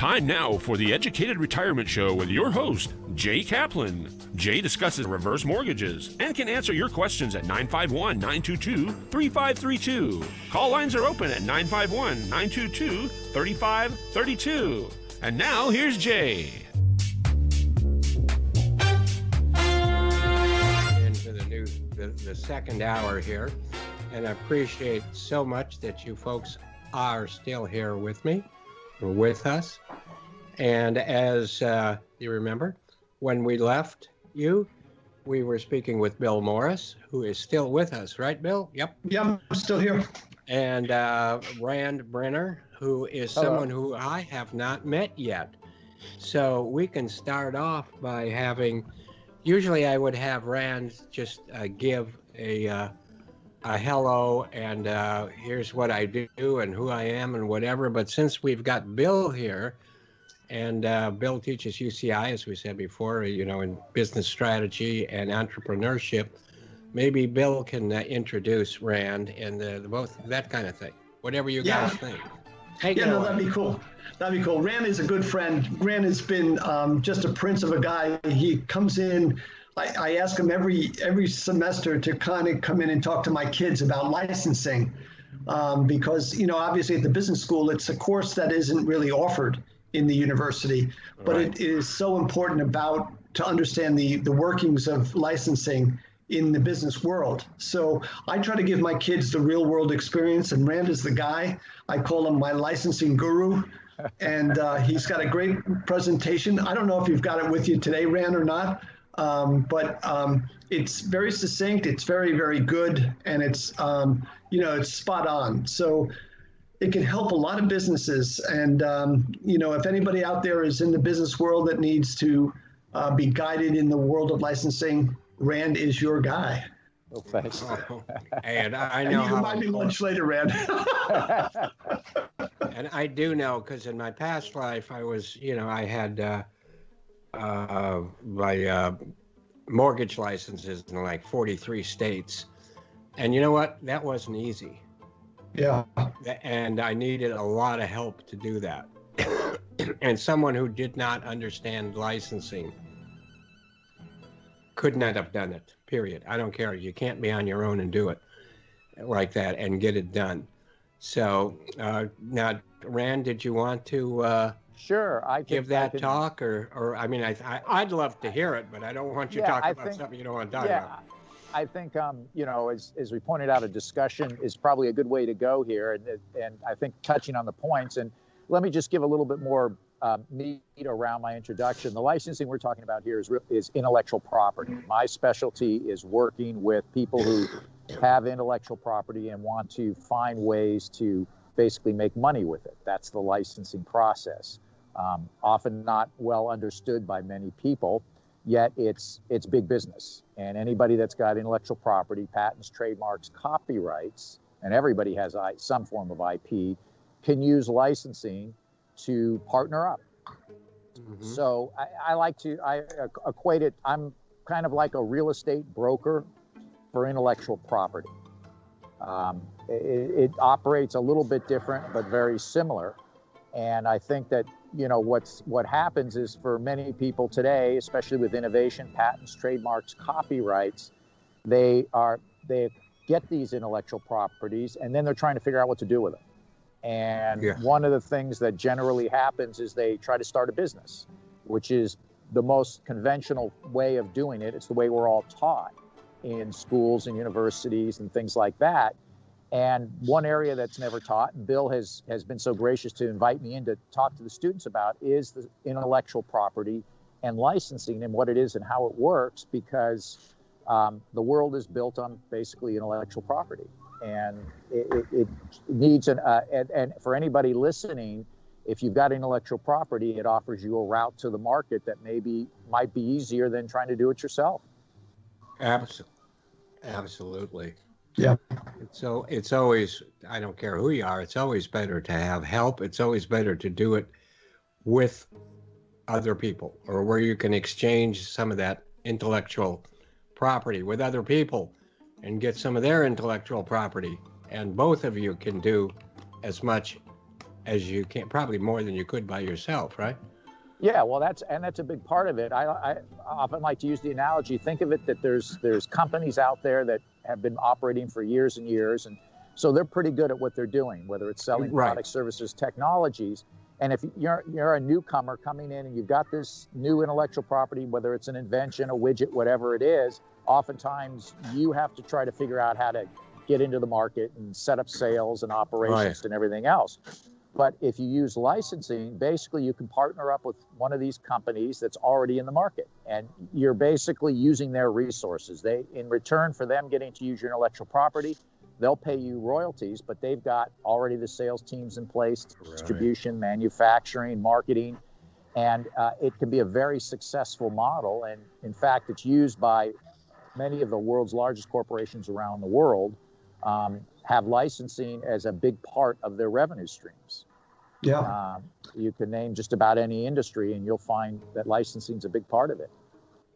Time now for the Educated Retirement Show with your host, Jay Kaplan. Jay discusses reverse mortgages and can answer your questions at 951-922-3532. Call lines are open at 951-922-3532. And now, here's Jay. Into the second hour here, and I appreciate so much that you folks are still here with me, or with us. And as you remember, when we left you, we were speaking with Bill Morris, who is still with us, right, Bill? Yep. Yeah, I'm still here. And Rand Brenner, who is someone who I have not met yet. So we can start off by having, usually I would have Rand just give a hello and here's what I do and who I am and whatever. But since we've got Bill here, and Bill teaches UCI, as we said before, in business strategy and entrepreneurship, maybe Bill can introduce Rand and both that kind of thing. Whatever you guys think. That'd be cool. That'd be cool. Rand is a good friend. Rand has been just a prince of a guy. He comes in. I ask him every semester to kind of come in and talk to my kids about licensing, because obviously at the business school it's a course that isn't really offered in the university, but It is so important to understand the workings of licensing in the business world. So I try to give my kids the real world experience, and Rand is the guy. I call him my licensing guru, and he's got a great presentation. I don't know if you've got it with you today, Rand, or not, but it's very succinct. It's very, very good, and it's it's spot on. So it can help a lot of businesses. And if anybody out there is in the business world that needs to be guided in the world of licensing, Rand is your guy. Well, thanks. And I know and you can buy me lunch later, Rand. And I do know, because in my past life, I was, I had my mortgage licenses in like 43 states. And you know what? That wasn't easy. Yeah. And I needed a lot of help to do that. And someone who did not understand licensing could not have done it, period. I don't care. You can't be on your own and do it like that and get it done. So now, Rand, did you want to sure, I give that talk? Or I mean, I'd love to hear it, but I don't want you talking about something you don't want to talk about. I think, as we pointed out, a discussion is probably a good way to go here. And I think touching on the points, and let me just give a little bit more meat around my introduction. The licensing we're talking about here is intellectual property. My specialty is working with people who have intellectual property and want to find ways to basically make money with it. That's the licensing process. Often not well understood by many people, yet it's big business. And anybody that's got intellectual property, patents, trademarks, copyrights, and everybody has some form of IP, can use licensing to partner up. Mm-hmm. So I equate it, I'm kind of like a real estate broker for intellectual property. It operates a little bit different, but very similar. And I think that, what happens is for many people today, especially with innovation, patents, trademarks, copyrights, they get these intellectual properties and then they're trying to figure out what to do with them. And one of the things that generally happens is they try to start a business, which is the most conventional way of doing it. It's the way we're all taught in schools and universities and things like that. And one area that's never taught, and Bill has been so gracious to invite me in to talk to the students about, is the intellectual property and licensing and what it is and how it works, because the world is built on basically intellectual property. And it needs and for anybody listening, if you've got intellectual property, it offers you a route to the market that might be easier than trying to do it yourself. Absolutely. Yeah. So it's always, I don't care who you are, it's always better to have help. It's always better to do it with other people, or where you can exchange some of that intellectual property with other people and get some of their intellectual property. And both of you can do as much as you can, probably more than you could by yourself, right? Yeah, well, that's a big part of it. I often like to use the analogy. Think of it that there's companies out there that have been operating for years and years, and so they're pretty good at what they're doing, whether it's selling Right. products, services, technologies. And if you're a newcomer coming in and you've got this new intellectual property, whether it's an invention, a widget, whatever it is, oftentimes you have to try to figure out how to get into the market and set up sales and operations and everything else. But if you use licensing, basically you can partner up with one of these companies that's already in the market, and you're basically using their resources. They, in return for them getting to use your intellectual property, they'll pay you royalties, but they've got already the sales teams in place, distribution, manufacturing, marketing, and it can be a very successful model. And in fact, it's used by many of the world's largest corporations around the world. Have licensing as a big part of their revenue streams. Yeah. You can name just about any industry and you'll find that licensing is a big part of it.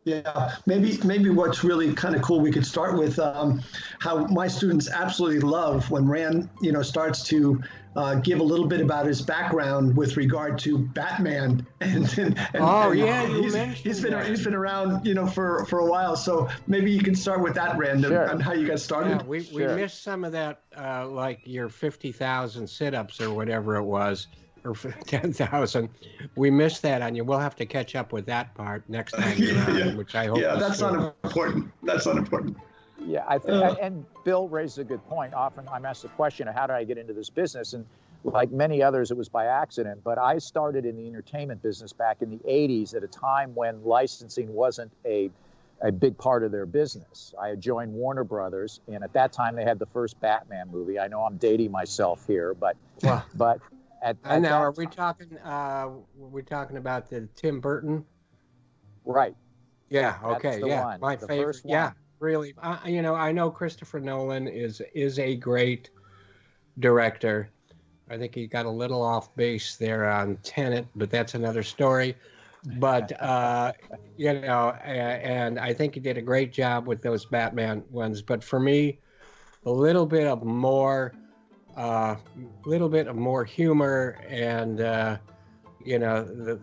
Yeah, maybe what's really kind of cool, we could start with how my students absolutely love when Rand, starts to give a little bit about his background with regard to Batman. And he's been around, for a while. So maybe you can start with that, Rand, on how you got started. Yeah, we missed some of that, like your 50,000 sit-ups or whatever it was. Or 10,000. We missed that on you. We'll have to catch up with that part next time around, which I hope. Yeah, that's not important. That's not important. Yeah, I think, and Bill raised a good point. Often I'm asked the question of how did I get into this business? And like many others, it was by accident. But I started in the entertainment business back in the 80s at a time when licensing wasn't a big part of their business. I had joined Warner Brothers, and at that time they had the first Batman movie. I know I'm dating myself here, but now, are we talking about the Tim Burton? Right. Yeah. Okay. Yeah. One. My favorite. Yeah. Really. I know Christopher Nolan is a great director. I think he got a little off base there on Tenet, but that's another story. But and I think he did a great job with those Batman ones. But for me, a little bit of more humor and the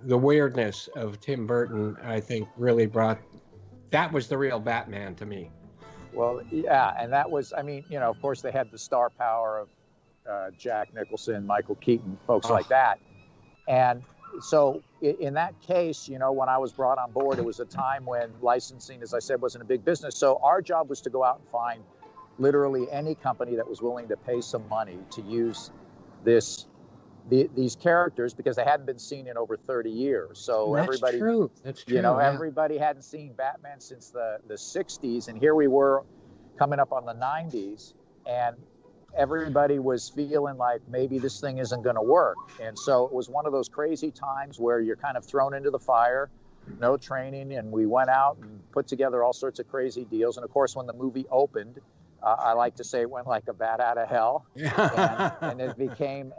weirdness of Tim Burton, I think, really that was the real Batman to me. Well, yeah, and that was, of course they had the star power of Jack Nicholson, Michael Keaton, folks like that. And so in that case, when I was brought on board, it was a time when licensing, as I said, wasn't a big business. So our job was to go out and find literally any company that was willing to pay some money to use these characters, because they hadn't been seen in over 30 years. So That's true. Everybody hadn't seen Batman since the 60s, and here we were coming up on the 90s, and everybody was feeling like maybe this thing isn't going to work. And so it was one of those crazy times where you're kind of thrown into the fire, no training, and we went out and put together all sorts of crazy deals. And of course, when the movie opened, I like to say it went like a bat out of hell, and it became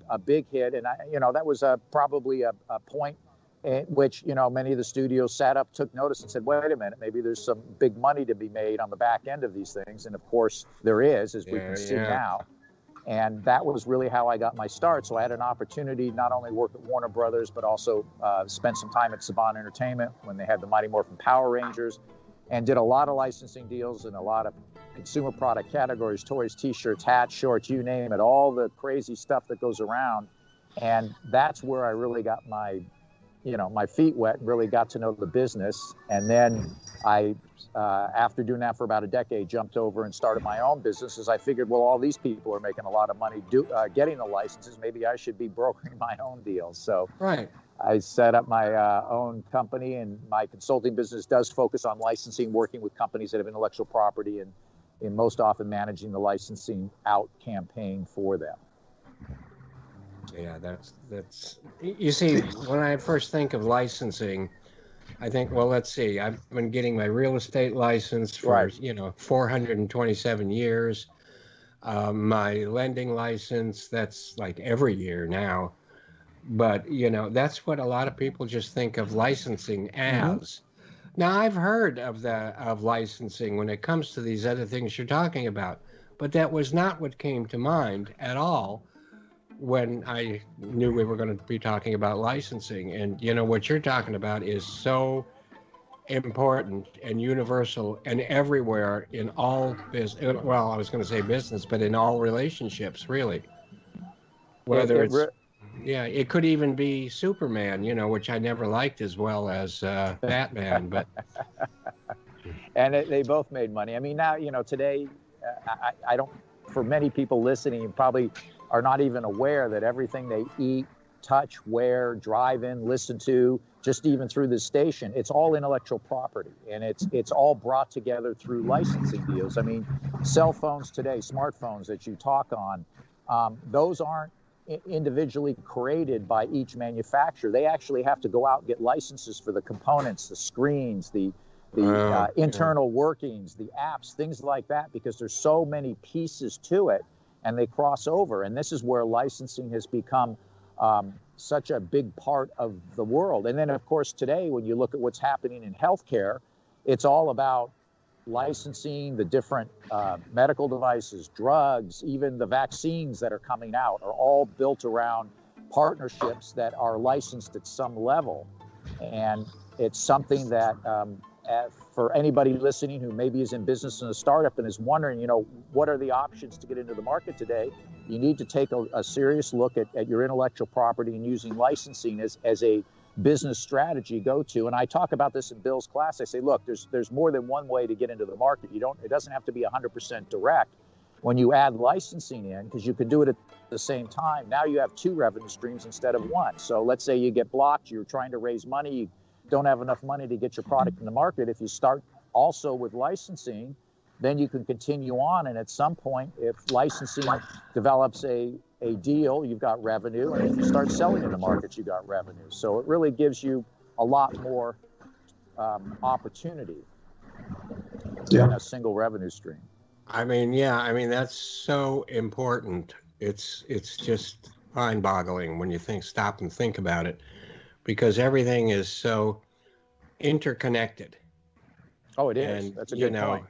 a big hit. And that was probably a point at which many of the studios sat up, took notice, and said, "Wait a minute, maybe there's some big money to be made on the back end of these things." And of course, there is, as we can see now. And that was really how I got my start. So I had an opportunity not only work at Warner Brothers, but also spend some time at Saban Entertainment when they had the Mighty Morphin Power Rangers, and did a lot of licensing deals in a lot of consumer product categories: toys, t-shirts, hats, shorts, you name it, all the crazy stuff that goes around. And that's where I really got my feet wet and really got to know the business. And then I, after doing that for about a decade, jumped over and started my own business, as I figured, well, all these people are making a lot of money getting the licenses. Maybe I should be brokering my own deals. So I set up my own company, and my consulting business does focus on licensing, working with companies that have intellectual property, and most often managing the licensing out campaign for them. Yeah, that's. You see, when I first think of licensing, I think, well, let's see. I've been getting my real estate license for 427 years. My lending license, that's like every year now. But that's what a lot of people just think of licensing as. Now, I've heard of licensing when it comes to these other things you're talking about, but that was not what came to mind at all when I knew we were going to be talking about licensing. And, you know, what you're talking about is so important and universal and everywhere in all business. Well, I was going to say business, but in all relationships, really. Whether it's, yeah, it could even be Superman, you know, which I never liked as well as Batman, but. And they both made money. I mean, now, you know, today, I don't, for many people listening, probably are not even aware that everything they eat, touch, wear, drive in, listen to, just even through this station, it's all intellectual property, and it's all brought together through licensing deals. I mean, cell phones today, smartphones that you talk on, those aren't individually created by each manufacturer. They actually have to go out and get licenses for the components, the screens, the internal workings, the apps, things like that, because there's so many pieces to it, and they cross over. And this is where licensing has become such a big part of the world. And then, of course, today, when you look at what's happening in healthcare, it's all about licensing the different medical devices, drugs, even the vaccines that are coming out are all built around partnerships that are licensed at some level. And it's something that for anybody listening who maybe is in business in a startup and is wondering, you know, what are the options to get into the market today? You need to take a serious look at your intellectual property and using licensing as a business strategy go-to. And I talk about this in Bill's class. I say, look, there's more than one way to get into the market. It doesn't have to be 100% direct. When you add licensing in, because you can do it at the same time, now you have 2 revenue streams instead of 1. So let's say you get blocked, you're trying to raise money, you don't have enough money to get your product in the market. If you start also with licensing, then you can continue on. And at some point, if licensing develops a deal, you've got revenue. And if you start selling in the market, you got revenue. So it really gives you a lot more opportunity in a single revenue stream. I mean, yeah, I mean, that's so important. It's just mind-boggling when you stop and think about it, because everything is so interconnected. Oh, it is. And, that's a good point.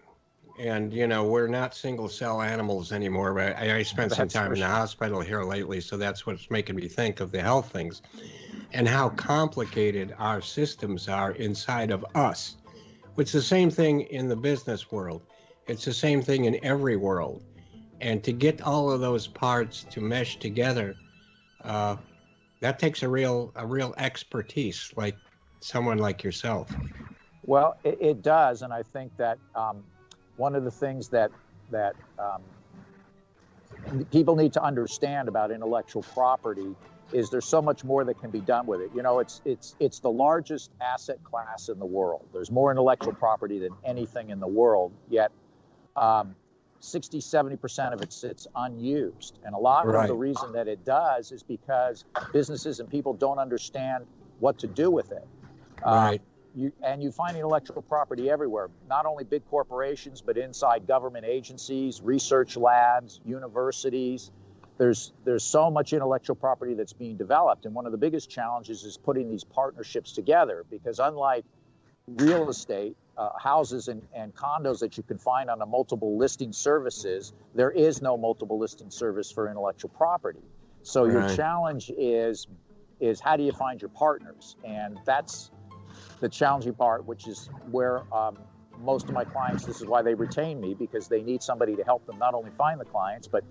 And, you know, we're not single cell animals anymore. But I spent some time in the hospital here lately, so that's what's making me think of the health things and how complicated our systems are inside of us. It's the same thing in the business world. It's the same thing in every world. And to get all of those parts to mesh together, that takes a real expertise, like someone like yourself. Well, it does, and I think that one of the things that people need to understand about intellectual property is there's so much more that can be done with it. You know, it's the largest asset class in the world. There's more intellectual property than anything in the world, yet 60-70% of it sits unused. And a lot of the reason that it does is because businesses and people don't understand what to do with it. You find intellectual property everywhere, not only big corporations, but inside government agencies, research labs, universities. There's so much intellectual property that's being developed. And one of the biggest challenges is putting these partnerships together, because unlike real estate, houses and condos that you can find on a multiple listing services, there is no multiple listing service for intellectual property. So your challenge is how do you find your partners? And that's the challenging part, which is where most of my clients, this is why they retain me, because they need somebody to help them not only find the clients, but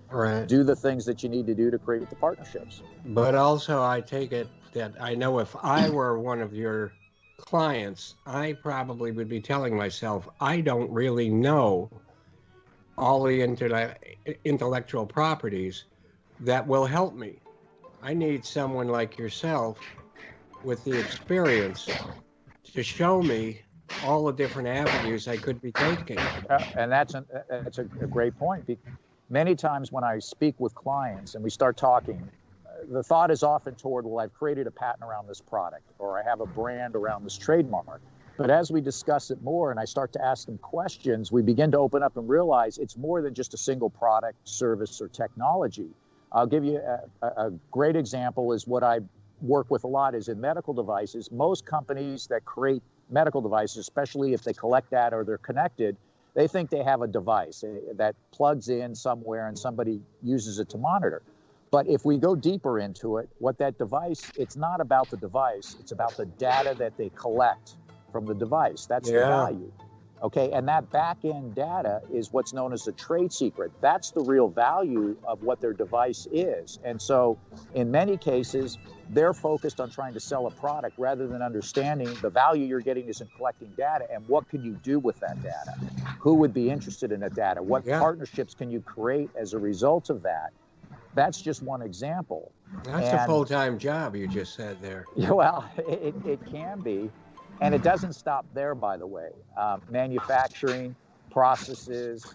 do the things that you need to do to create the partnerships. But also, I take it that I know if I were one of your clients, I probably would be telling myself, I don't really know all the intellectual properties that will help me. I need someone like yourself with the experience to show me all the different avenues I could be taking. And that's a great point. Many times when I speak with clients and we start talking, the thought is often toward, well, I've created a patent around this product, or I have a brand around this trademark. But as we discuss it more and I start to ask them questions, we begin to open up and realize it's more than just a single product, service, or technology. I'll give you a great example is what I work with a lot is in medical devices. Most companies that create medical devices, especially if they collect data or they're connected, they think they have a device that plugs in somewhere and somebody uses it to monitor. But if we go deeper into it, what that device, it's not about the device, it's about the data that they collect from the device. That's the value. Okay, and that back-end data is what's known as the trade secret. That's the real value of what their device is. And so in many cases, they're focused on trying to sell a product rather than understanding the value you're getting is in collecting data and what can you do with that data? Who would be interested in that data? What partnerships can you create as a result of that? That's just one example. That's a full-time job you just said there. Well, it can be. And it doesn't stop there, by the way. Manufacturing processes,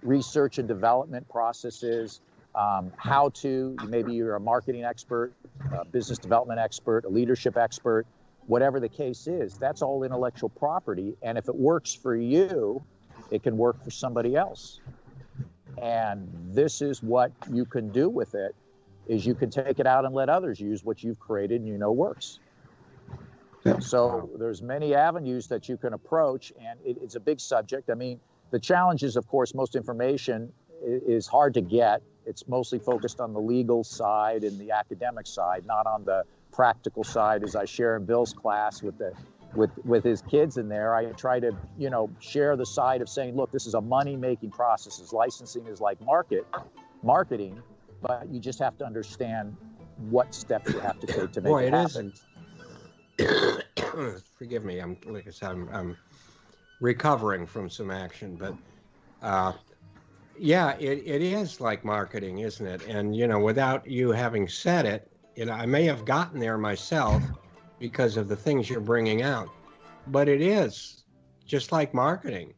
research and development processes, maybe you're a marketing expert, a business development expert, a leadership expert, whatever the case is, that's all intellectual property. And if it works for you, it can work for somebody else. And this is what you can do with it, is you can take it out and let others use what you've created and you know works. So there's many avenues that you can approach, and it's a big subject. I mean, the challenge is, of course, most information is hard to get. It's mostly focused on the legal side and the academic side, not on the practical side. As I share in Bill's class with his kids in there, I try to, share the side of saying, look, this is a money-making process. Licensing is like marketing, but you just have to understand what steps you have to take to make it happen. Forgive me. I'm recovering from some action, but it is like marketing, isn't it? And without you having said it, I may have gotten there myself because of the things you're bringing out, but it is just like marketing.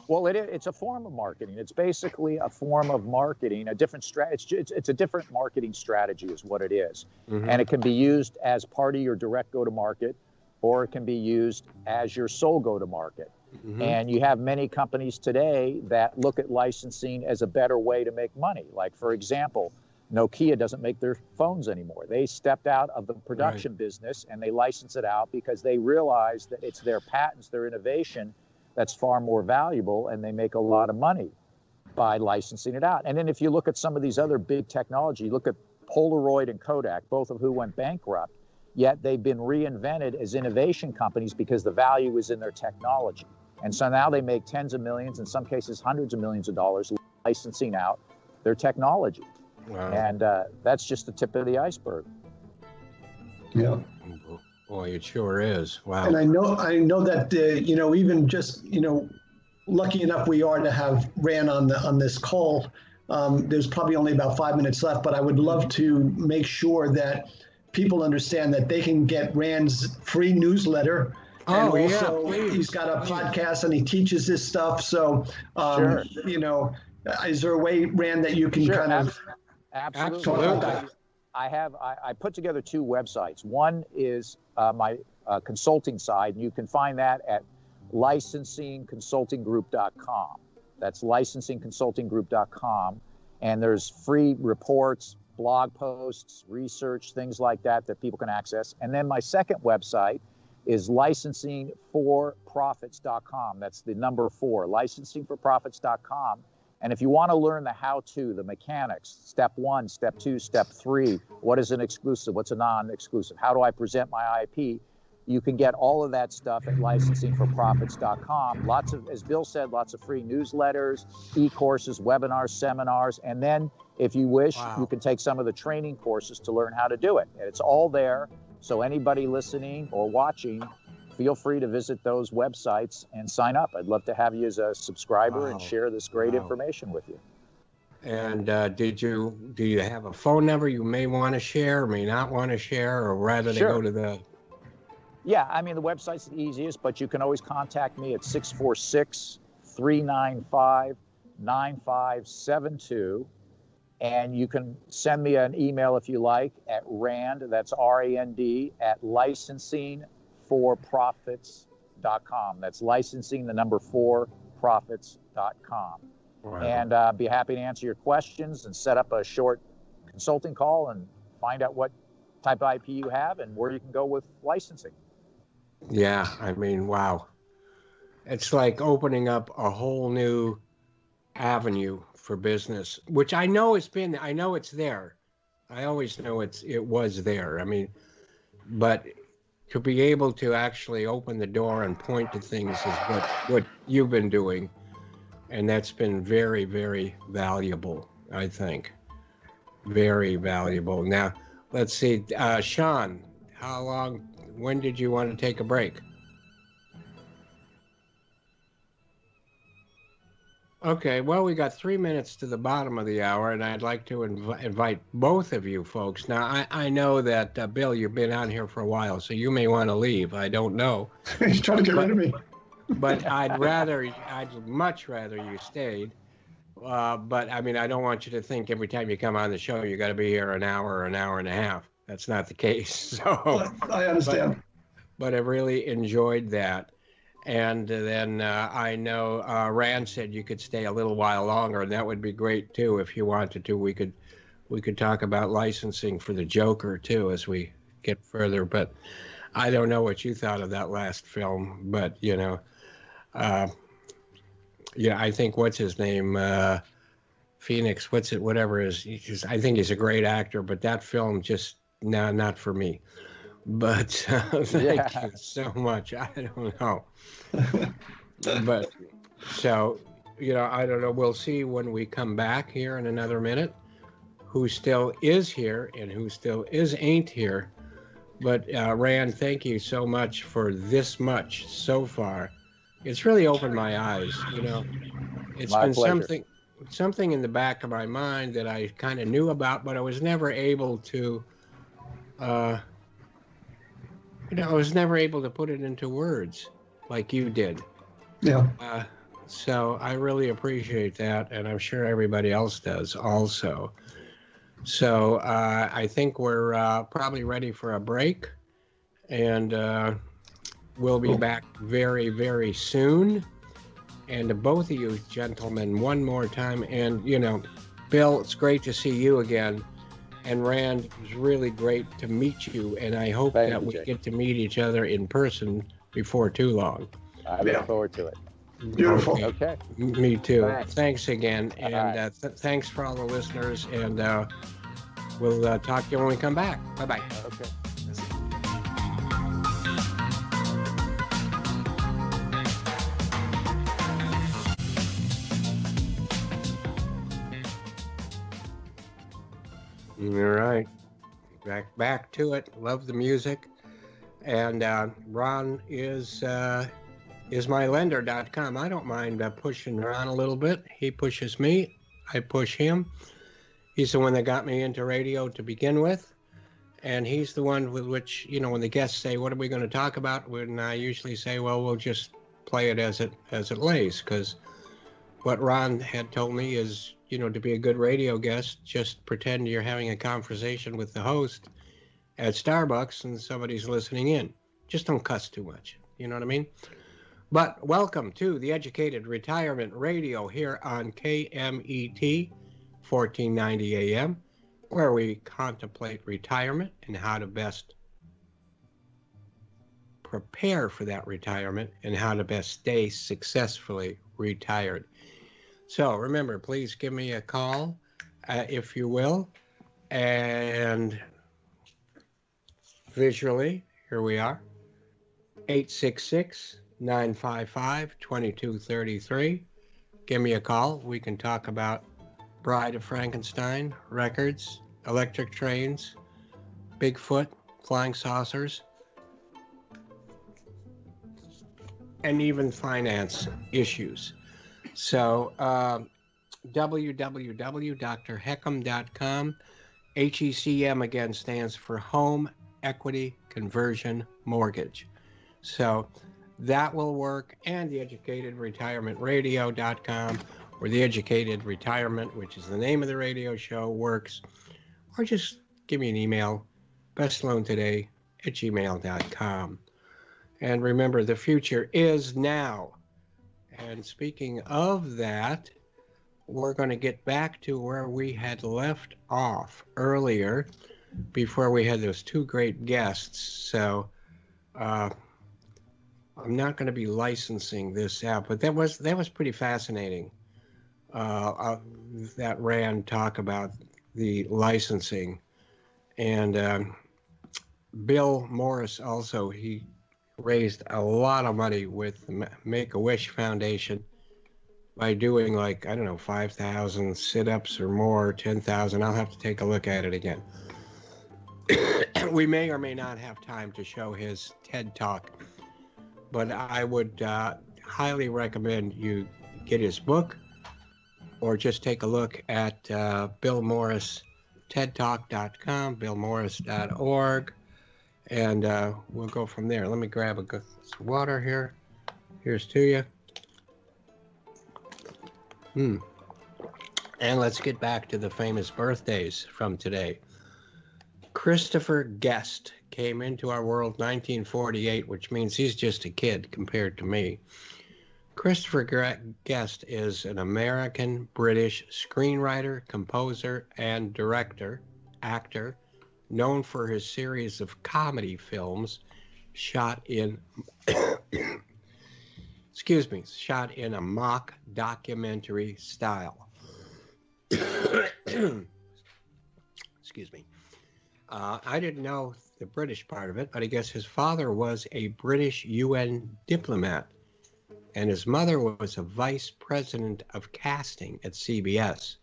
Well, it's a form of marketing. It's basically a form of marketing, a different strategy. It's a different marketing strategy is what it is. Mm-hmm. And it can be used as part of your direct go-to-market, or it can be used as your sole go-to-market. Mm-hmm. And you have many companies today that look at licensing as a better way to make money. Like, for example, Nokia doesn't make their phones anymore. They stepped out of the production business and they license it out because they realize that it's their patents, their innovation, that's far more valuable, and they make a lot of money by licensing it out. And then if you look at some of these other big technology, look at Polaroid and Kodak, both of who went bankrupt, yet they've been reinvented as innovation companies because the value is in their technology. And so now they make tens of millions, in some cases hundreds of millions of dollars, licensing out their technology. Wow. And that's just the tip of the iceberg. Yeah. Boy, it sure is. Wow. And I know that even just lucky enough we are to have Rand on this call. There's probably only about 5 minutes left, but I would love to make sure that people understand that they can get Rand's free newsletter. And also, he's got a podcast and he teaches this stuff. So, sure. Is there a way, Rand, that you can kind of? Absolutely. I put together 2 websites. One is my consulting side, and you can find that at licensingconsultinggroup.com. That's licensingconsultinggroup.com. And there's free reports, blog posts, research, things like that people can access. And then my second website is licensingforprofits.com. That's the number 4, licensingforprofits.com. And if you want to learn the how-to, the mechanics, step 1, step 2, step 3, what is an exclusive, what's a non-exclusive, how do I present my IP, you can get all of that stuff at licensingforprofits.com. Lots of, as Bill said, lots of free newsletters, e-courses, webinars, seminars, and then if you wish, you can take some of the training courses to learn how to do it. And it's all there, so anybody listening or watching, feel free to visit those websites and sign up. I'd love to have you as a subscriber and share this great information with you. And do you have a phone number you may want to share or may not want to share, or rather Sure. they go to the... Yeah, I mean, the website's the easiest, but you can always contact me at 646-395-9572. And you can send me an email if you like at Rand, that's R-A-N-D, at licensingforprofits.com. That's licensing, the number 4, profits.com. Wow. And be happy to answer your questions and set up a short consulting call and find out what type of IP you have and where you can go with licensing. Yeah, I mean, wow. It's like opening up a whole new avenue for business, which I know I know it's there. I always know it was there. I mean, but to be able to actually open the door and point to things is what you've been doing, and that's been very, very valuable, I think. Very valuable. Now, let's see, Sean, when did you want to take a break? Okay, well, we got 3 minutes to the bottom of the hour, and I'd like to invite both of you folks. Now, I know that, Bill, you've been on here for a while, so you may want to leave. I don't know. He's trying to get rid of me. But I'd much rather you stayed. But I mean, I don't want you to think every time you come on the show, you got to be here an hour or an hour and a half. That's not the case. So I understand. But I really enjoyed that. And then I know Rand said you could stay a little while longer, and that would be great too if you wanted to. We could talk about licensing for the Joker too as we get further. But I don't know what you thought of that last film, but I think what's his name, Phoenix, whatever is. I think he's a great actor, but that film just not for me. But thank you so much. I don't know. But so, I don't know. We'll see when we come back here in another minute who still is here and who still ain't here. But Rand, thank you so much for this much so far. It's really opened my eyes. It's My been pleasure. something in the back of my mind that I kind of knew about, but I was never able to. I was never able to put it into words like you did. Yeah. So I really appreciate that, and I'm sure everybody else does also. So I think we're probably ready for a break, and we'll be back very, very soon. And to both of you gentlemen, one more time, and Bill, it's great to see you again. And Rand, it was really great to meet you, and I hope that we get to meet each other in person before too long. I look forward to it. Beautiful. Okay. Me too. Thanks. Thanks again, and thanks for all the listeners, and we'll talk to you when we come back. Bye-bye. Okay. All right, back to it. Love the music, and Ron is mylender.com. I don't mind pushing Ron a little bit. He pushes me, I push him. He's the one that got me into radio to begin with, and he's the one with which when the guests say, "What are we going to talk about?" When I usually say, "Well, we'll just play it as it lays," because what Ron had told me is, to be a good radio guest, just pretend you're having a conversation with the host at Starbucks and somebody's listening in. Just don't cuss too much. You know what I mean? But welcome to the Educated Retirement Radio here on KMET 1490 AM, where we contemplate retirement and how to best prepare for that retirement and how to best stay successfully retired. So remember, please give me a call, if you will. And visually, here we are, 866-955-2233. Give me a call. We can talk about Bride of Frankenstein, records, electric trains, Bigfoot, flying saucers, and even finance issues. So www.drheckham.com. HECM again stands for Home Equity Conversion Mortgage. So that will work. And the educatedretirementradio.com, where the Educated Retirement, which is the name of the radio show, works. Or just give me an email, bestloantoday@gmail.com. And remember, the future is now. And speaking of that, we're going to get back to where we had left off earlier before we had those two great guests. So I'm not going to be licensing this out, but that was pretty fascinating. that Rand talk about the licensing. And Bill Morris also, he raised a lot of money with the Make-A-Wish Foundation by doing like, I don't know, 5,000 sit-ups or more, 10,000. I'll have to take a look at it again. We may or may not have time to show his TED Talk, but I would highly recommend you get his book or just take a look at Bill Morris, tedtalk.com, billmorris.org, and we'll go from there. Let me grab a glass of water here. Here's to you. And let's get back to the famous birthdays from today. Christopher Guest came into our world 1948, which means he's just a kid compared to me. Christopher Guest is an American-British screenwriter, composer, and actor, known for his series of comedy films shot in a mock documentary style. Excuse me. I didn't know the British part of it, but I guess his father was a British UN diplomat, and his mother was a vice president of casting at CBS.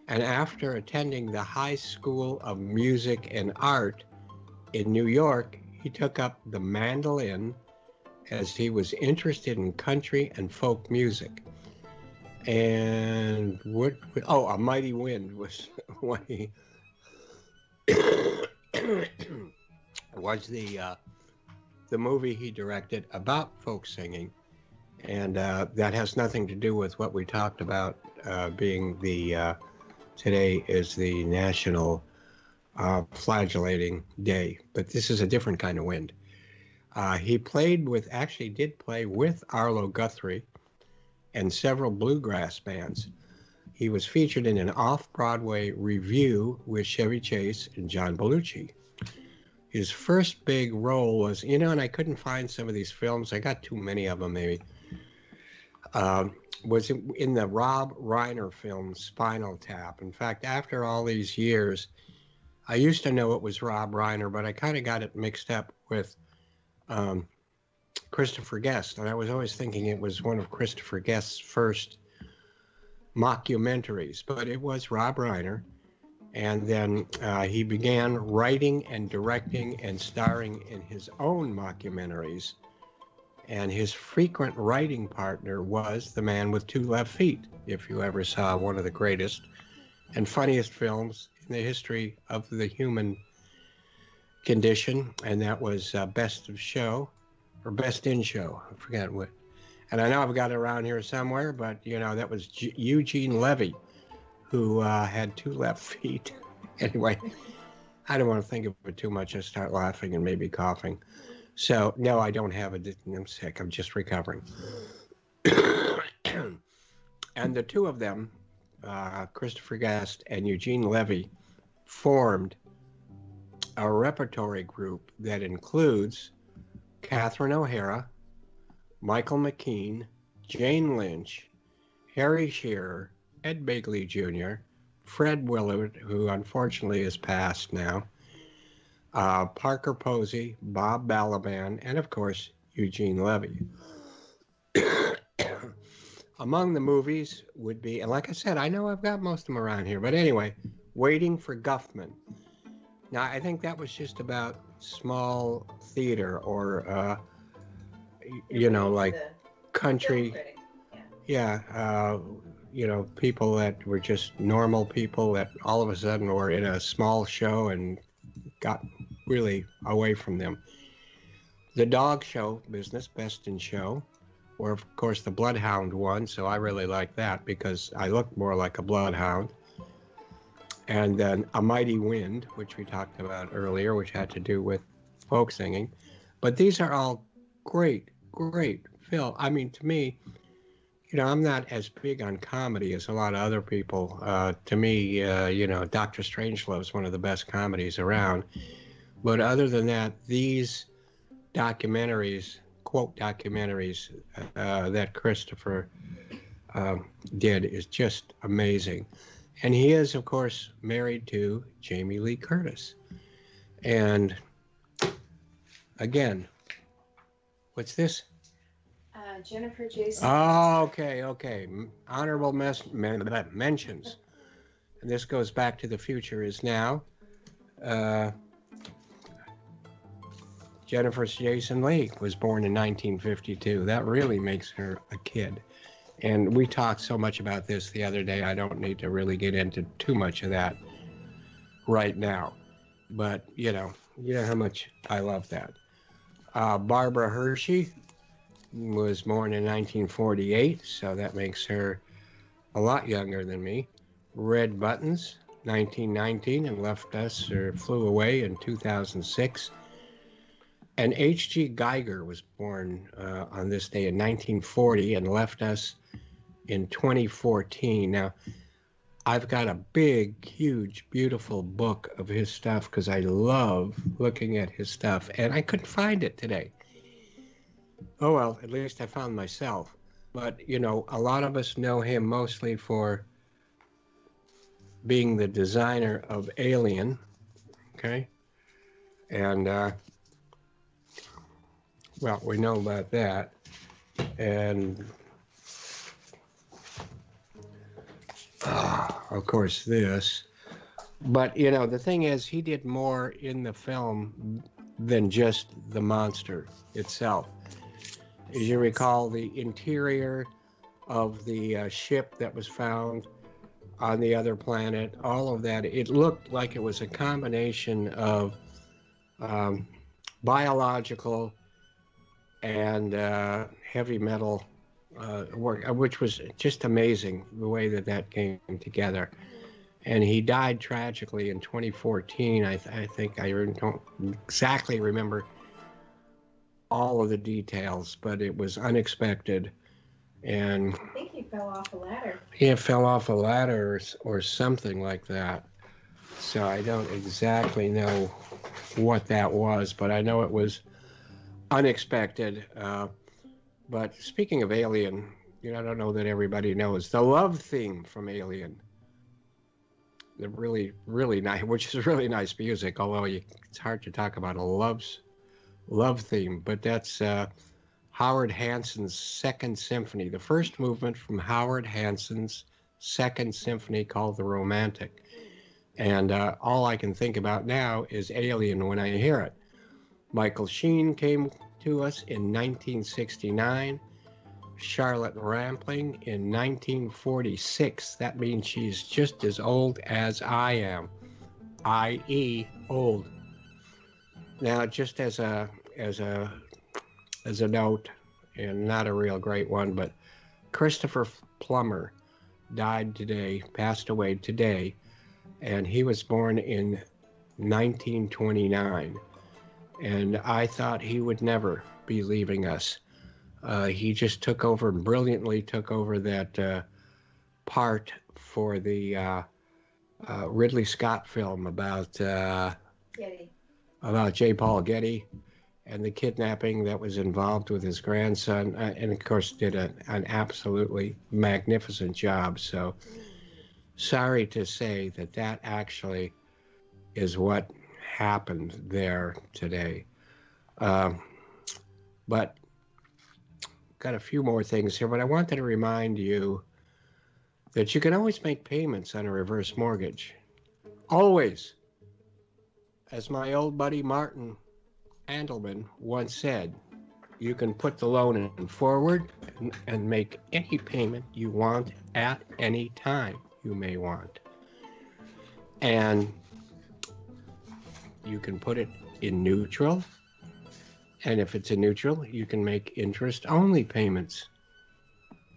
And after attending the High School of Music and Art in New York, he took up the mandolin as he was interested in country and folk music. And A Mighty Wind was what he was the movie he directed about folk singing, and that has nothing to do with what we talked about being the today is the National Flagellating Day, but this is a different kind of wind. He did play with Arlo Guthrie and several bluegrass bands. He was featured in an off-Broadway review with Chevy Chase and John Belushi. His first big role was, and I couldn't find some of these films, I got too many of them maybe, was in the Rob Reiner film Spinal Tap. In fact, after all these years, I used to know it was Rob Reiner, but I kind of got it mixed up with Christopher Guest, and I was always thinking it was one of Christopher Guest's first mockumentaries, but it was Rob Reiner. And then he began writing and directing and starring in his own mockumentaries. And his frequent writing partner was the man with two left feet, if you ever saw one of the greatest and funniest films in the history of the human condition. And that was Best of Show, or Best in Show, I forget what. And I know I've got it around here somewhere, but that was Eugene Levy, who had two left feet. Anyway, I don't want to think of it too much. I start laughing and maybe coughing. So, no, I don't have it. I'm sick. I'm just recovering. And the two of them, Christopher Guest and Eugene Levy, formed a repertory group that includes Catherine O'Hara, Michael McKean, Jane Lynch, Harry Shearer, Ed Begley Jr., Fred Willard, who unfortunately is passed now, Parker Posey, Bob Balaban, and of course, Eugene Levy. Among the movies would be, and like I said, I know I've got most of them around here, but anyway, Waiting for Guffman. Now, I think that was just about small theater or, like country. Yeah, people that were just normal people that all of a sudden were in a small show and got really away from them. The dog show business, Best in Show, or of course the Bloodhound one, so I really like that because I look more like a bloodhound. And then A Mighty Wind, which we talked about earlier, which had to do with folk singing. But these are all great film. I mean, to me, I'm not as big on comedy as a lot of other people. To me, Dr. Strangelove is one of the best comedies around. But other than that, these documentaries, quote documentaries, that Christopher did is just amazing. And he is, of course, married to Jamie Lee Curtis. And again, what's this? Jennifer Jason. Oh, okay. Honorable mentions. And this goes back to the future is now. Jennifer Jason Leigh was born in 1952. That really makes her a kid. And we talked so much about this the other day, I don't need to really get into too much of that right now. But, you know how much I love that. Barbara Hershey was born in 1948, so that makes her a lot younger than me. Red Buttons, 1919, and left us or flew away in 2006. And H.G. Geiger was born on this day in 1940 and left us in 2014. Now, I've got a big, huge, beautiful book of his stuff because I love looking at his stuff, and I couldn't find it today. Oh, well, at least I found myself. But, a lot of us know him mostly for being the designer of Alien, okay? And, well, we know about that. And, of course, this. But, the thing is, he did more in the film than just the monster itself. As you recall, the interior of the ship that was found on the other planet, all of that, it looked like it was a combination of biological and heavy metal work, which was just amazing, the way that came together. And he died tragically in 2014. I think I don't exactly remember all of the details, but it was unexpected. And I think he fell off a ladder. He fell off a ladder or something like that. So I don't exactly know what that was, but I know it was unexpected. But speaking of Alien, I don't know that everybody knows the love theme from Alien. The really, really nice, which is really nice music, although it's hard to talk about a love theme, but that's Howard Hanson's Second Symphony, the first movement from Howard Hanson's Second Symphony called The Romantic. And all I can think about now is Alien when I hear it. Michael Sheen came to us in 1969, Charlotte Rampling in 1946. That means she's just as old as I am, i.e. old. Now, just as a note, and not a real great one, but Christopher Plummer died today, passed away today, and he was born in 1929. And I thought he would never be leaving us. He just brilliantly took over that part for the Ridley Scott film about J. Paul Getty and the kidnapping that was involved with his grandson, and of course did an absolutely magnificent job. So sorry to say that actually is what happened there today. But got a few more things here, but I wanted to remind you that you can always make payments on a reverse mortgage. Always. As my old buddy Martin Andelman once said, you can put the loan in forward and make any payment you want at any time you may want. And you can put it in neutral. And if it's in neutral, you can make interest-only payments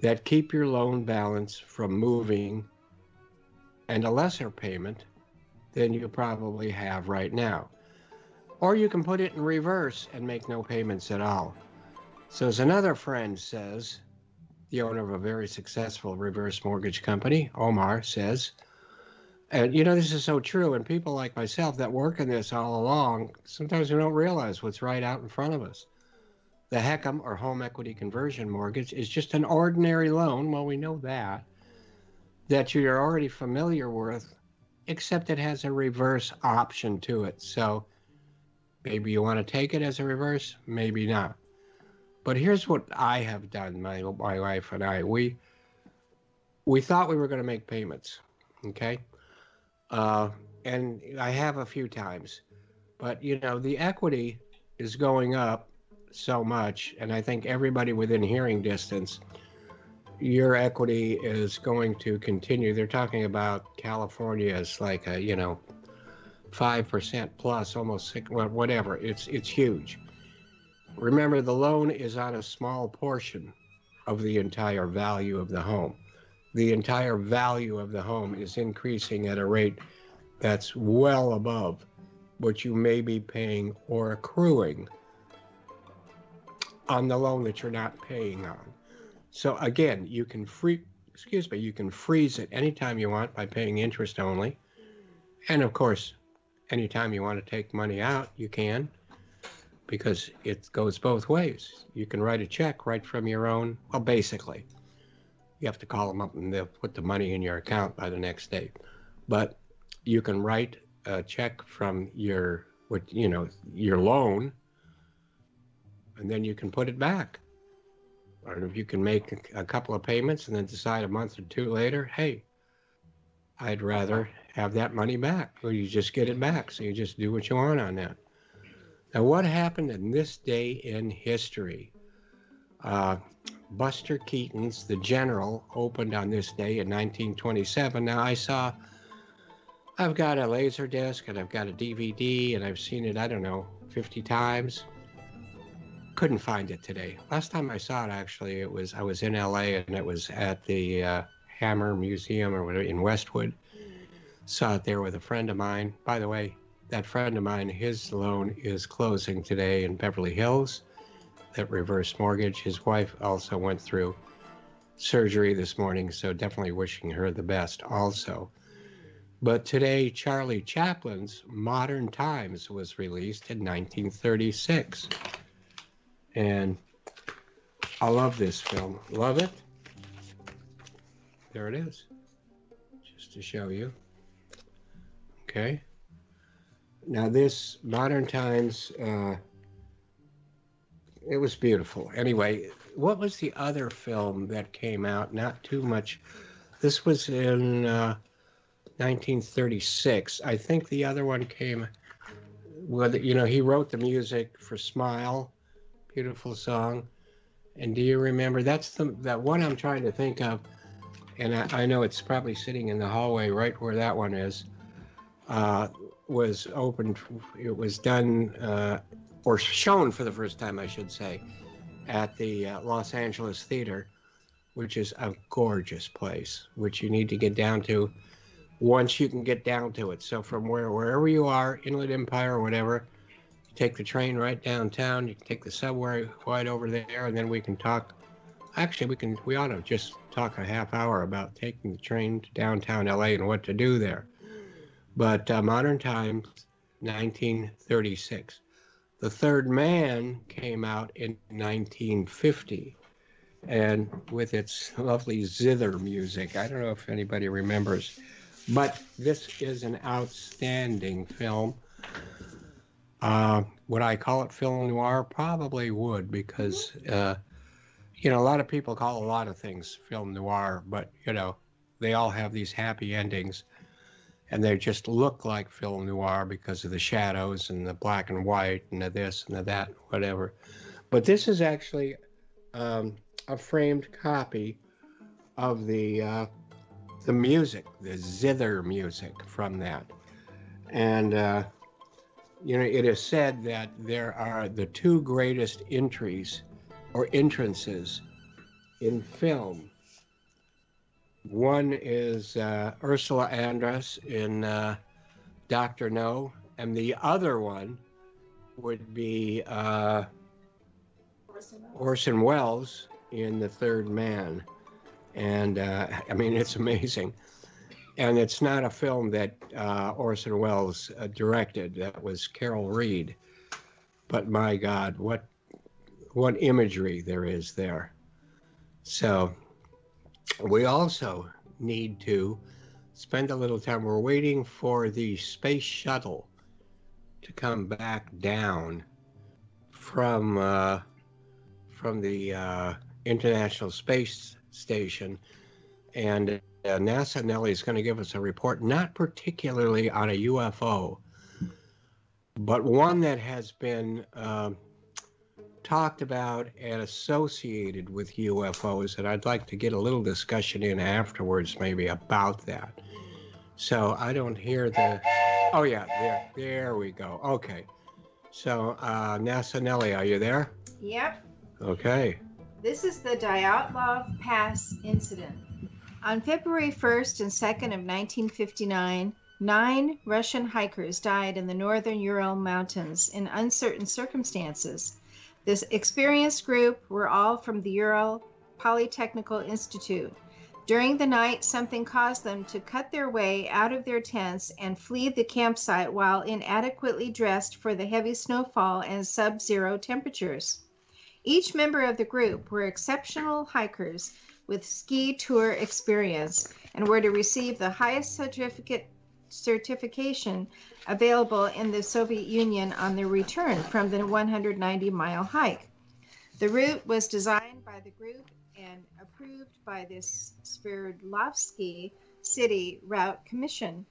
that keep your loan balance from moving and a lesser payment than you probably have right now. Or you can put it in reverse and make no payments at all. So as another friend says, the owner of a very successful reverse mortgage company, Omar, says, and this is so true, and people like myself that work in this all along, sometimes we don't realize what's right out in front of us. The HECM, or home equity conversion mortgage, is just an ordinary loan. Well, we know that you're already familiar with, except it has a reverse option to it. So maybe you want to take it as a reverse, maybe not. But here's what I have done, my wife and I. We thought we were going to make payments, okay? And I have a few times. But, you know, the equity is going up so much, and I think everybody within hearing distance, your equity is going to continue. They're talking about California as like a, 5% plus, almost 6, well, whatever. It's huge. Remember, the loan is on a small portion of the entire value of the home. The entire value of the home is increasing at a rate that's well above what you may be paying or accruing on the loan that you're not paying on. So again, you can freeze it anytime you want by paying interest only. And of course, anytime you want to take money out, you can, because it goes both ways. You can write a check right from your own, well, basically. You have to call them up and they'll put the money in your account by the next day. But you can write a check from your loan, and then you can put it back. Or if you can make a couple of payments and then decide a month or two later, hey, I'd rather have that money back. Well, you just get it back. So you just do what you want on that. Now, what happened in this day in history? Buster Keaton's The General opened on this day in 1927. Now, I've got a laser disc and I've got a DVD and I've seen it, 50 times. Couldn't find it today. Last time I saw it, actually, I was in LA and it was at the Hammer Museum or whatever in Westwood. Saw it there with a friend of mine. By the way, that friend of mine, his loan is closing today in Beverly Hills. That reverse mortgage. His wife also went through surgery this morning, so definitely wishing her the best also. But today, Charlie Chaplin's Modern Times was released in 1936. And I love this film. Love it. There it is. Just to show you. Okay. Now this Modern Times, it was beautiful. Anyway, what was the other film that came out? Not too much. This was in 1936. I think the other one came, well, he wrote the music for Smile, beautiful song. And do you remember, that's that one I'm trying to think of, and I know it's probably sitting in the hallway right where that one is, was opened, it was done, or shown for the first time, I should say, at the Los Angeles Theater, which is a gorgeous place, which you need to get down to once you can get down to it. So from wherever you are, Inland Empire or whatever, you take the train right downtown, you can take the subway right over there, and then we can talk. Actually, we ought to just talk a half hour about taking the train to downtown LA and what to do there. But Modern Times, 1936. The Third Man came out in 1950, and with its lovely zither music. I don't know if anybody remembers, but this is an outstanding film. Would I call it film noir? Probably would, because, a lot of people call a lot of things film noir, but, they all have these happy endings. And they just look like film noir because of the shadows and the black and white and the this and the that, whatever. But this is actually a framed copy of the music, the zither music from that. And, it is said that there are the two greatest entries or entrances in film. One is Ursula Andress in Dr. No, and the other one would be Orson Welles in The Third Man. And it's amazing. And it's not a film that Orson Welles directed. That was Carol Reed. But my God, what what imagery there is there. So we also need to spend a little time. We're waiting for the space shuttle to come back down from the International Space Station, and NASA Nellie is going to give us a report, not particularly on a UFO, but one that has been talked about and associated with UFOs, and I'd like to get a little discussion in afterwards maybe about that. So I don't hear the, oh yeah, there we go. Okay. So NASA Nellie, are you there? Yep. Okay. This is the Dyatlov Pass incident. On February 1st and 2nd of 1959, 9 Russian hikers died in the northern Ural Mountains in uncertain circumstances. This experienced group were all from the Ural Polytechnical Institute. During the night, something caused them to cut their way out of their tents and flee the campsite while inadequately dressed for the heavy snowfall and sub-zero temperatures. Each member of the group were exceptional hikers with ski tour experience and were to receive the highest certification available in the Soviet Union on their return from the 190-mile hike. The route was designed by the group and approved by the Sverdlovsky City Route Commission.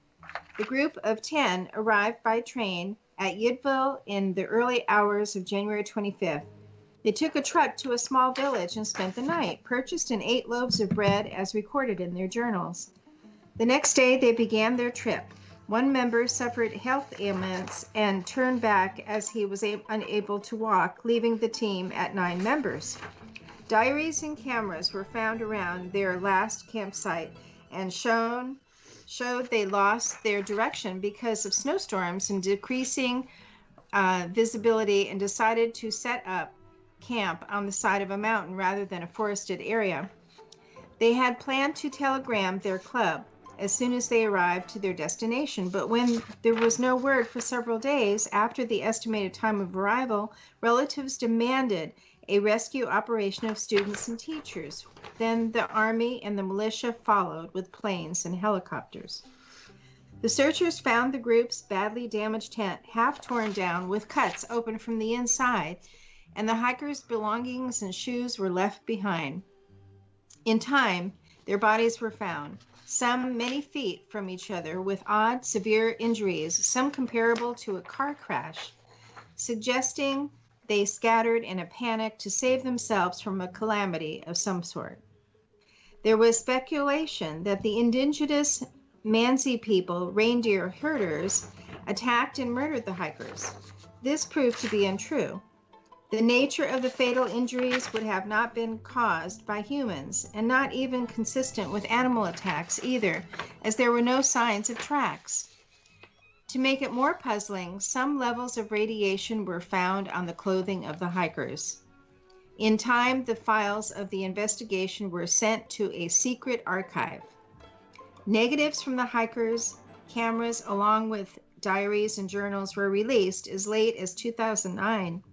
The group of 10 arrived by train at Yidville in the early hours of January 25th. They took a truck to a small village and spent the night, purchased and ate loaves of bread as recorded in their journals. The next day, they began their trip. One member suffered health ailments and turned back as he was unable to walk, leaving the team at 9 members. Diaries and cameras were found around their last campsite and showed they lost their direction because of snowstorms and decreasing visibility, and decided to set up camp on the side of a mountain rather than a forested area. They had planned to telegram their club as soon as they arrived to their destination, but when there was no word for several days after the estimated time of arrival, relatives demanded a rescue operation of students and teachers. Then the army and the militia followed with planes and helicopters. The searchers found the group's badly damaged tent, half torn down with cuts open from the inside, and the hikers' belongings and shoes were left behind. In time, their bodies were found, some many feet from each other, with odd, severe injuries, some comparable to a car crash, suggesting they scattered in a panic to save themselves from a calamity of some sort. There was speculation that the indigenous Mansi people, reindeer herders, attacked and murdered the hikers. This proved to be untrue. The nature of the fatal injuries would have not been caused by humans, and not even consistent with animal attacks either, as there were no signs of tracks. To make it more puzzling, some levels of radiation were found on the clothing of the hikers. In time, the files of the investigation were sent to a secret archive. Negatives from the hikers' cameras, along with diaries and journals, were released as late as 2009.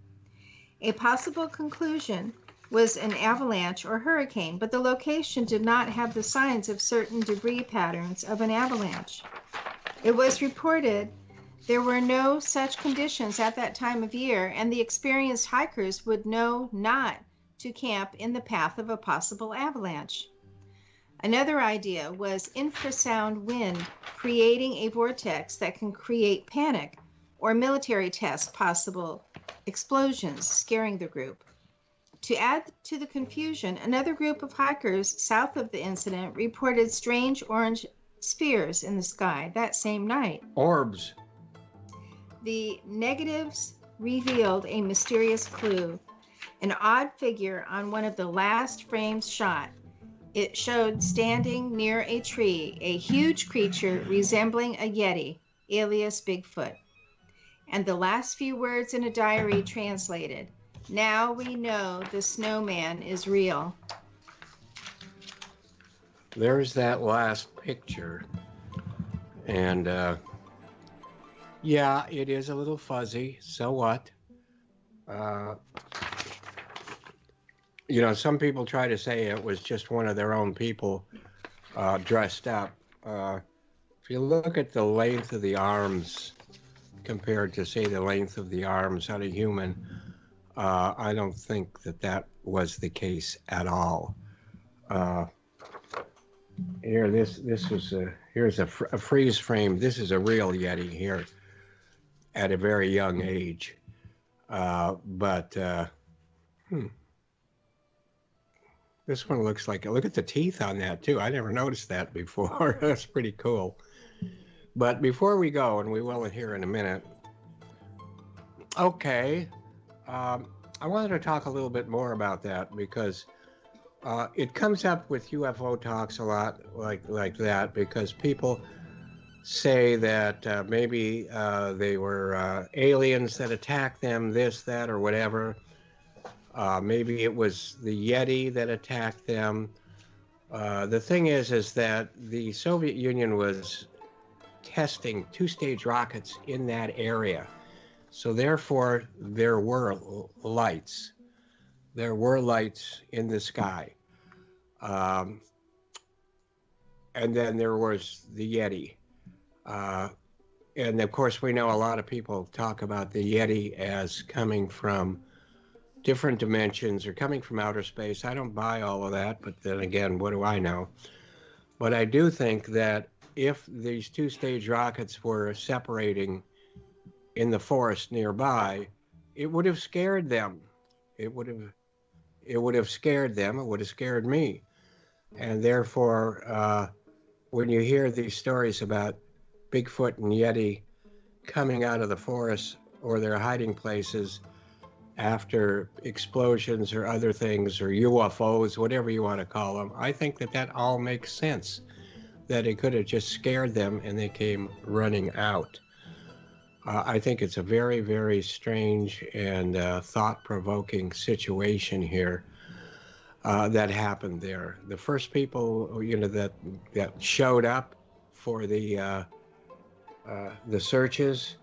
A possible conclusion was an avalanche or hurricane, but the location did not have the signs of certain debris patterns of an avalanche. It was reported there were no such conditions at that time of year, and the experienced hikers would know not to camp in the path of a possible avalanche. Another idea was infrasound wind creating a vortex that can create panic, or military test possible explosions, scaring the group. To add to the confusion, another group of hikers south of the incident reported strange orange spheres in the sky that same night. Orbs. The negatives revealed a mysterious clue, an odd figure on one of the last frames shot. It showed standing near a tree, a huge creature resembling a Yeti, alias Bigfoot. And the last few words in a diary translated, "Now we know the snowman is real." There's that last picture. And yeah, it is a little fuzzy. So what? You know, some people try to say it was just one of their own people dressed up. If you look at the length of the arms compared to, say, the length of the arms on a human, I don't think that that was the case at all. Here, here's a freeze frame. This is a real Yeti here at a very young age. This one looks like, look at the teeth on that too. I never noticed that before. That's pretty cool. But before we go, and we will here in a minute, okay, I wanted to talk a little bit more about that because it comes up with UFO talks a lot like that, because people say that maybe they were aliens that attacked them, this, that, or whatever. Maybe it was the Yeti that attacked them. The thing is that the Soviet Union was testing two-stage rockets in that area. So therefore, there were lights. There were lights in the sky. And then there was the Yeti. And of course, we know a lot of people talk about the Yeti as coming from different dimensions or coming from outer space. I don't buy all of that, but then again, what do I know? But I do think that if these two-stage rockets were separating in the forest nearby, it would have scared them. It would have scared them. It would have scared me. And therefore, when you hear these stories about Bigfoot and Yeti coming out of the forest or their hiding places after explosions or other things, or UFOs, whatever you want to call them, I think that that all makes sense, that it could have just scared them and they came running out. I think it's a very, very strange and thought-provoking situation here that happened there. The first people, you know, that showed up for the searches,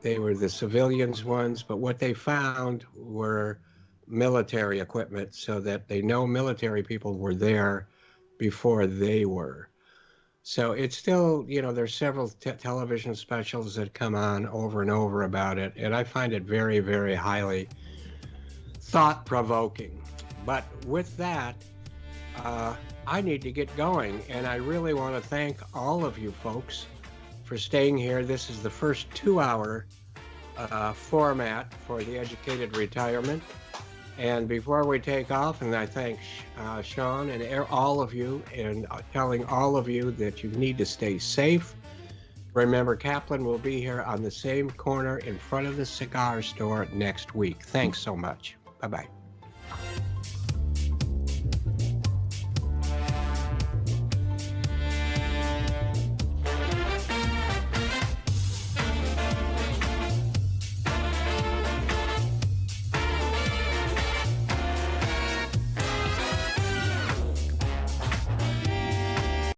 they were the civilians ones, but what they found were military equipment, so that they know military people were there before they were. So it's still, you know, there's several television specials that come on over and over about it, and I find it very, very highly thought-provoking. But with that, I need to get going, and I really want to thank all of you folks for staying here. This is the first 2-hour format for the Educated Retirement. And before we take off, and I thank Sean and all of you, and telling all of you that you need to stay safe. Remember, Kaplan will be here on the same corner in front of the cigar store next week. Thanks so much. Bye-bye.